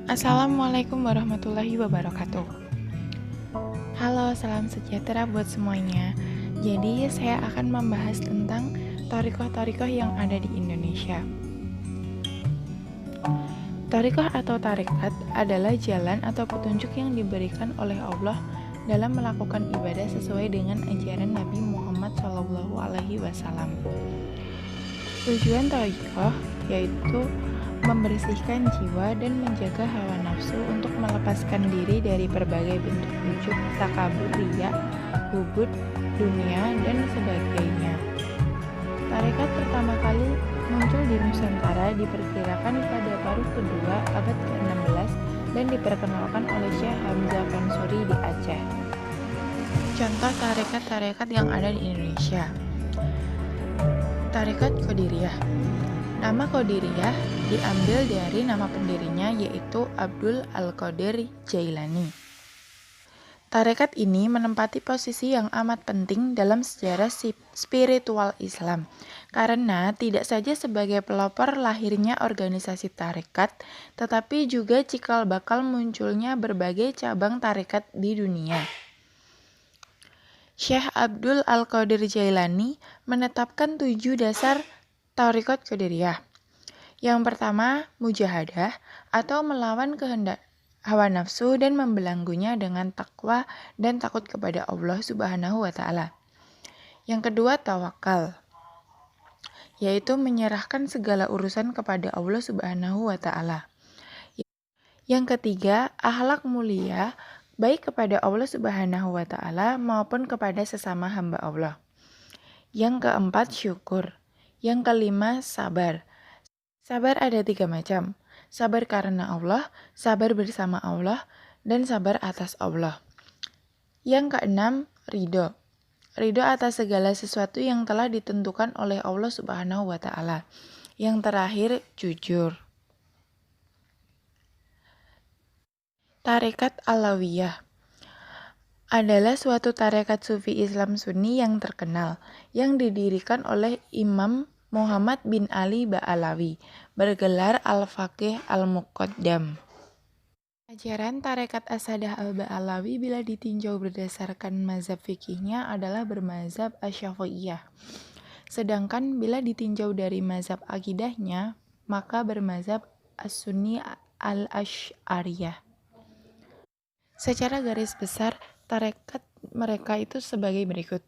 Assalamualaikum warahmatullahi wabarakatuh. Halo, salam sejahtera buat semuanya. Jadi saya akan membahas tentang thariqah-thariqah yang ada di Indonesia. Thariqah atau tarekat adalah jalan atau petunjuk yang diberikan oleh Allah dalam melakukan ibadah sesuai dengan ajaran Nabi Muhammad SAW. Tujuan thariqah yaitu membersihkan jiwa dan menjaga hawa nafsu untuk melepaskan diri dari berbagai bentuk ujub, takabur, riya, hubud, dunia, dan sebagainya. Tarekat pertama kali muncul di Nusantara diperkirakan pada paruh kedua abad ke-16 dan diperkenalkan oleh Syekh Hamzah Pansuri di Aceh. Contoh tarekat-tarekat yang ada di Indonesia. Tarekat Qadiriyah. Nama Qadiriyah diambil dari nama pendirinya yaitu Abdul Al-Qadir Jailani. Tarekat ini menempati posisi yang amat penting dalam sejarah spiritual Islam karena tidak saja sebagai pelopor lahirnya organisasi tarekat, tetapi juga cikal bakal munculnya berbagai cabang tarekat di dunia. Syekh Abdul Al-Qadir Jailani menetapkan 7 dasar tarekat Qadiriyah. Yang pertama, mujahadah atau melawan kehendak hawa nafsu dan membelenggunya dengan takwa dan takut kepada Allah Subhanahu wa taala. Yang kedua, tawakal, yaitu menyerahkan segala urusan kepada Allah Subhanahu wa taala. Yang ketiga, akhlak mulia baik kepada Allah Subhanahu wa taala maupun kepada sesama hamba Allah. Yang keempat, syukur. Yang kelima, sabar. Sabar ada 3 macam, sabar karena Allah, sabar bersama Allah, dan sabar atas Allah. Yang keenam, ridho. Ridho atas segala sesuatu yang telah ditentukan oleh Allah Subhanahu wa taala. Yang terakhir, jujur. Tarekat Alawiyah adalah suatu tarekat sufi Islam Sunni yang terkenal, yang didirikan oleh Imam Muhammad bin Ali Ba'alawi, bergelar Al-Faqih Al-Muqaddam. Ajaran tarekat As-Sadah Al-Ba'alawi bila ditinjau berdasarkan mazhab fikihnya adalah bermazhab Asy-Syafi'iyah. Sedangkan bila ditinjau dari mazhab akidahnya, maka bermazhab As-Sunni Al-Asy'ariyah. Secara garis besar, tarekat mereka itu sebagai berikut.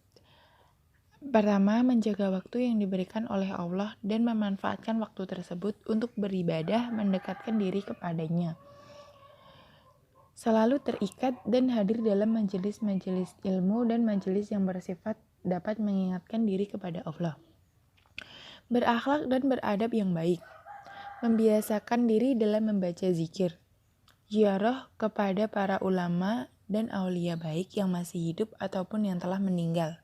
Pertama, menjaga waktu yang diberikan oleh Allah dan memanfaatkan waktu tersebut untuk beribadah, mendekatkan diri kepadanya. Selalu terikat dan hadir dalam majelis-majelis ilmu dan majelis yang bersifat dapat mengingatkan diri kepada Allah. Berakhlak dan beradab yang baik. Membiasakan diri dalam membaca zikir. Ziarah kepada para ulama dan aulia baik yang masih hidup ataupun yang telah meninggal.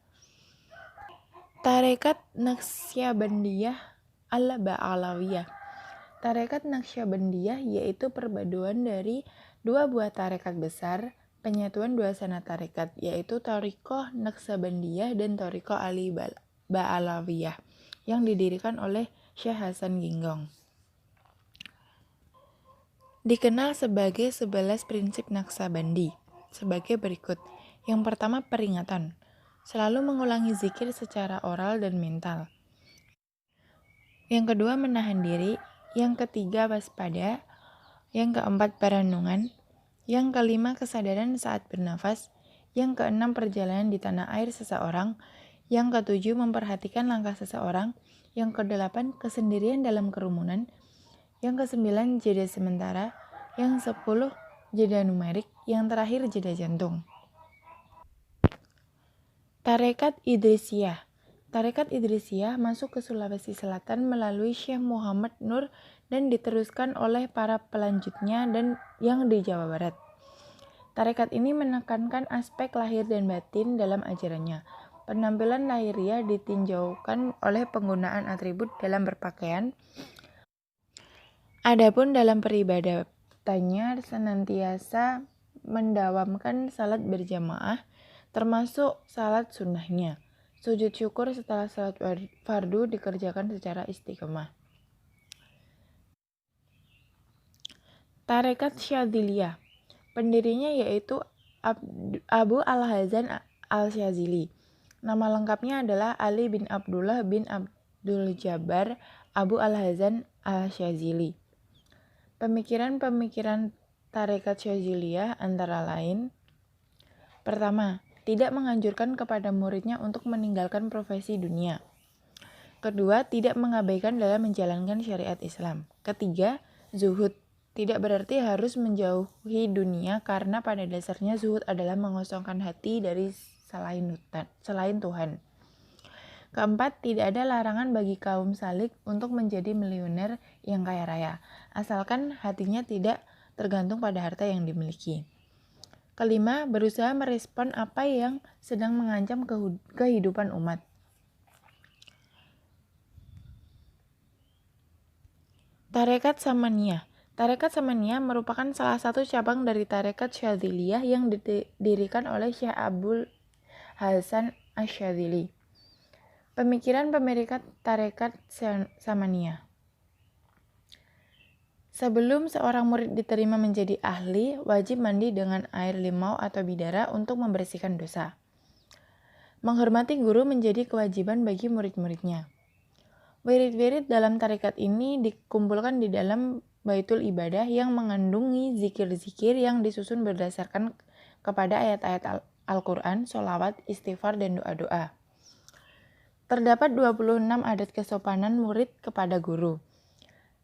Tarekat Naqsyabandiyah Al-Ba'alawiyah. Tarekat Naqsyabandiyah yaitu perpaduan dari 2 buah tarekat besar, penyatuan 2 sanad tarekat, yaitu Thariqah Naqsyabandiyah dan Thariqah Ali Ba'alawiyah, yang didirikan oleh Syekh Hasan Ginggong. Dikenal sebagai 11 prinsip Naqsyabandi sebagai berikut. Yang pertama, peringatan. Selalu mengulangi zikir secara oral dan mental. Yang kedua, menahan diri. Yang ketiga, waspada. Yang keempat, perenungan. Yang kelima, kesadaran saat bernafas. Yang keenam, perjalanan di tanah air seseorang. Yang ketujuh, memperhatikan langkah seseorang. Yang kedelapan, kesendirian dalam kerumunan. Yang kesembilan, jeda sementara. Yang 10, jeda numerik. Yang terakhir, jeda jantung. Tarekat Idrisiyah. Tarekat Idrisiyah masuk ke Sulawesi Selatan melalui Syekh Muhammad Nur dan diteruskan oleh para pelanjutnya dan yang di Jawa Barat. Tarekat ini menekankan aspek lahir dan batin dalam ajarannya. Penampilan lahiriah ditinjaukan oleh penggunaan atribut dalam berpakaian. Adapun dalam peribadatannya senantiasa mendawamkan salat berjamaah, termasuk salat sunnahnya. Sujud syukur setelah salat fardu dikerjakan secara istiqomah. Tarekat Syadziliyah. Pendirinya yaitu Abu Al-Hazan Al-Syadzili. Nama lengkapnya adalah Ali bin Abdullah bin Abdul Jabbar Abu Al-Hazan Al-Syadzili. Pemikiran-pemikiran Tarekat Syadziliyah antara lain: pertama, tidak menganjurkan kepada muridnya untuk meninggalkan profesi dunia. Kedua, tidak mengabaikan dalam menjalankan syariat Islam. Ketiga, zuhud. Tidak berarti harus menjauhi dunia karena pada dasarnya zuhud adalah mengosongkan hati dari selain Tuhan. Keempat, tidak ada larangan bagi kaum salik untuk menjadi miliuner yang kaya raya, asalkan hatinya tidak tergantung pada harta yang dimiliki. Kelima, berusaha merespon apa yang sedang mengancam kehidupan umat. Tarekat Samaniyah. Tarekat Samaniyah merupakan salah satu cabang dari Tarekat Syadziliyah yang didirikan oleh Syekh Abul Hasan Asy-Syadzili. Pemikiran pemerikat Tarekat Samaniyah. Sebelum seorang murid diterima menjadi ahli, wajib mandi dengan air limau atau bidara untuk membersihkan dosa. Menghormati guru menjadi kewajiban bagi murid-muridnya. Wirid-wirid dalam tarekat ini dikumpulkan di dalam baitul ibadah yang mengandungi zikir-zikir yang disusun berdasarkan kepada ayat-ayat Al-Quran, sholawat, istighfar, dan doa-doa. Terdapat 26 adat kesopanan murid kepada guru.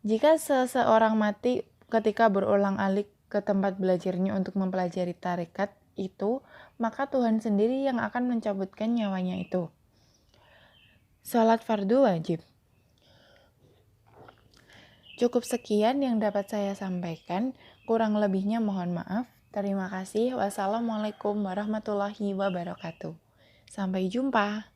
Jika seseorang mati ketika berulang-alik ke tempat belajarnya untuk mempelajari tarekat itu, maka Tuhan sendiri yang akan mencabutkan nyawanya itu. Salat fardu wajib. Cukup sekian yang dapat saya sampaikan, kurang lebihnya mohon maaf. Terima kasih. Wassalamualaikum warahmatullahi wabarakatuh. Sampai jumpa.